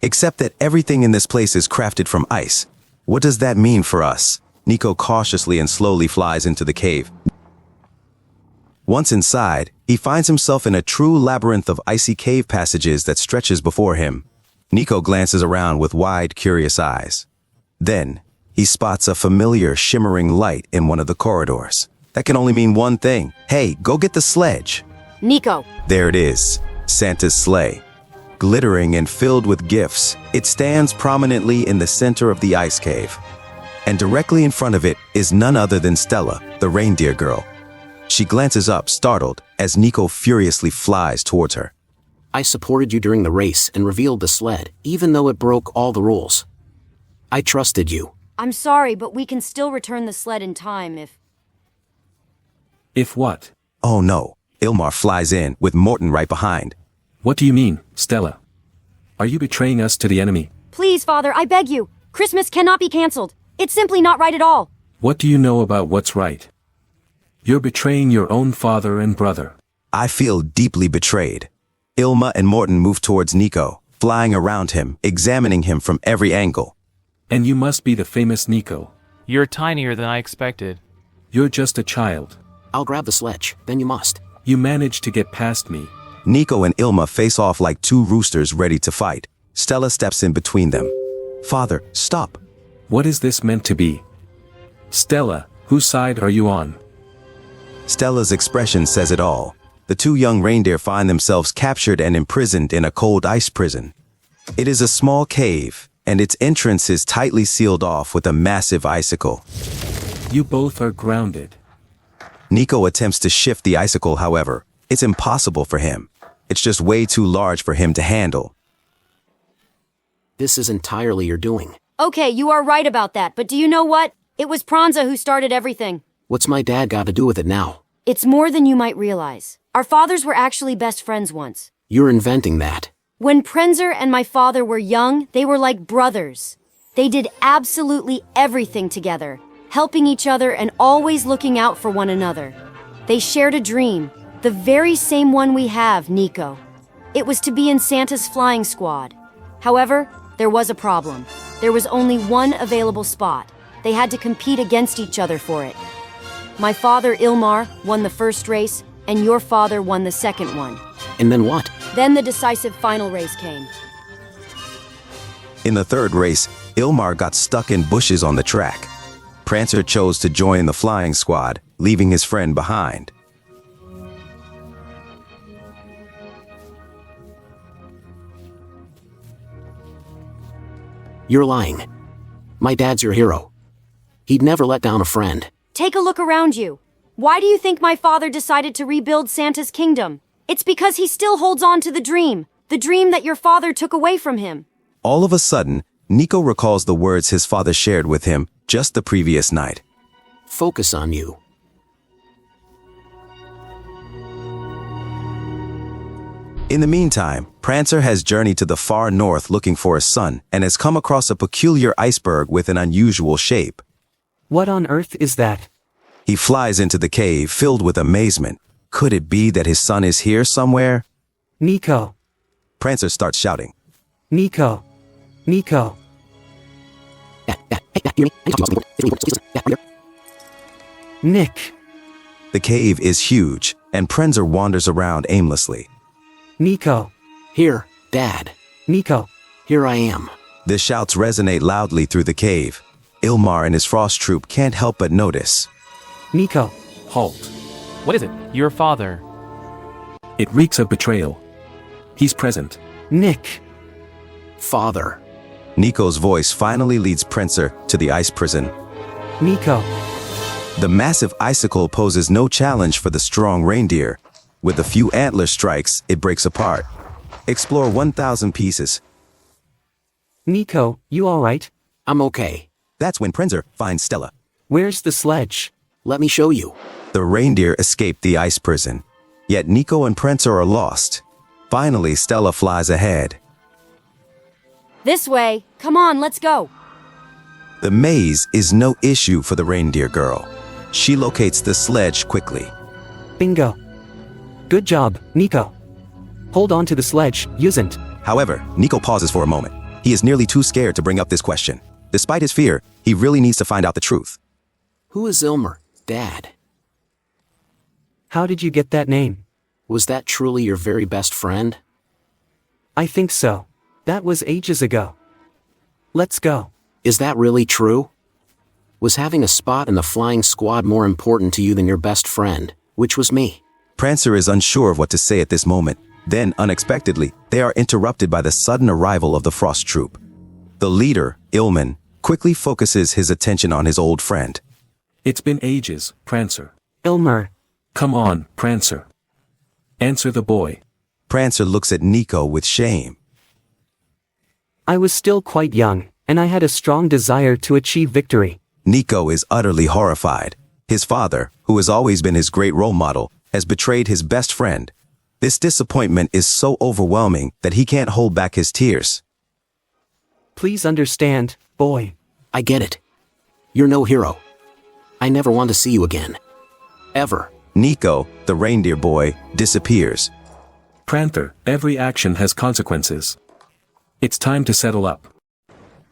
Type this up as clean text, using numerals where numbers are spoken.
Except that everything in this place is crafted from ice. What does that mean for us? Nico cautiously and slowly flies into the cave. Once inside, he finds himself in a true labyrinth of icy cave passages that stretches before him. Nico glances around with wide, curious eyes. Then, he spots a familiar, shimmering light in one of the corridors. That can only mean one thing. Hey, go get the sledge. Nico. There it is, Santa's sleigh. Glittering and filled with gifts, it stands prominently in the center of the ice cave. And directly in front of it is none other than Stella, the reindeer girl. She glances up, startled, as Nico furiously flies towards her. I supported you during the race and revealed the sled, even though it broke all the rules. I trusted you. I'm sorry, but we can still return the sled in time if... If what? Oh no, Illmar flies in, with Morton right behind. What do you mean, Stella? Are you betraying us to the enemy? Please, Father, I beg you. Christmas cannot be cancelled. It's simply not right at all. What do you know about what's right? You're betraying your own father and brother. I feel deeply betrayed. Illmar and Morton move towards Nico, flying around him, examining him from every angle. And you must be the famous Nico. You're tinier than I expected. You're just a child. I'll grab the sledge, then you must. You managed to get past me. Nico and Illmar face off like two roosters ready to fight. Stella steps in between them. Father, stop. What is this meant to be? Stella, whose side are you on? Stella's expression says it all. The two young reindeer find themselves captured and imprisoned in a cold ice prison. It is a small cave, and its entrance is tightly sealed off with a massive icicle. You both are grounded. Nico attempts to shift the icicle, however. It's impossible for him. It's just way too large for him to handle. This is entirely your doing. Okay, you are right about that, but do you know what? It was Prancer who started everything. What's my dad got to do with it now? It's more than you might realize. Our fathers were actually best friends once. You're inventing that. When Prancer and my father were young, they were like brothers. They did absolutely everything together, helping each other and always looking out for one another. They shared a dream, the very same one we have, Nico. It was to be in Santa's flying squad. However, there was a problem. There was only one available spot. They had to compete against each other for it. My father, Illmar, won the first race, and your father won the second one. And then what? Then the decisive final race came. In the third race, Illmar got stuck in bushes on the track. Prancer chose to join the flying squad, leaving his friend behind. You're lying. My dad's your hero. He'd never let down a friend. Take a look around you. Why do you think my father decided to rebuild Santa's kingdom? It's because he still holds on to the dream that your father took away from him. All of a sudden, Nico recalls the words his father shared with him just the previous night. Focus on you. In the meantime, Prancer has journeyed to the far north looking for his son and has come across a peculiar iceberg with an unusual shape. What on earth is that? He flies into the cave filled with amazement. Could it be that his son is here somewhere? Nico. Prancer starts shouting. Nico. Nico. Nick. The cave is huge, and Prancer wanders around aimlessly. Nico. Here, Dad. Nico. Here I am. The shouts resonate loudly through the cave. Illmar and his frost troop can't help but notice. Nico. Halt. What is it? Your father. It reeks of betrayal. He's present. Nick. Father. Nico's voice finally leads Prancer to the ice prison. Nico. The massive icicle poses no challenge for the strong reindeer. With a few antler strikes, it breaks apart. Explore 1,000 pieces. Nico, you alright? I'm okay. That's when Prancer finds Stella. Where's the sledge? Let me show you. The reindeer escaped the ice prison. Yet Nico and Prancer are lost. Finally, Stella flies ahead. This way. Come on, let's go. The maze is no issue for the reindeer girl. She locates the sledge quickly. Bingo. Good job, Nico. Hold on to the sledge, use it. However, Nico pauses for a moment. He is nearly too scared to bring up this question. Despite his fear, he really needs to find out the truth. Who is Illmar, Dad? How did you get that name? Was that truly your very best friend? I think so. That was ages ago. Let's go. Is that really true? Was having a spot in the flying squad more important to you than your best friend, which was me? Prancer is unsure of what to say at this moment. Then, unexpectedly, they are interrupted by the sudden arrival of the Frost Troop. The leader, Illmar, quickly focuses his attention on his old friend. It's been ages, Prancer. Illmar. Come on, Prancer. Answer the boy. Prancer looks at Nico with shame. I was still quite young, and I had a strong desire to achieve victory. Nico is utterly horrified. His father, who has always been his great role model, has betrayed his best friend. This disappointment is so overwhelming that he can't hold back his tears. Please understand, boy. I get it. You're no hero. I never want to see you again. Ever. Nico, the reindeer boy, disappears. Prancer, every action has consequences. It's time to settle up.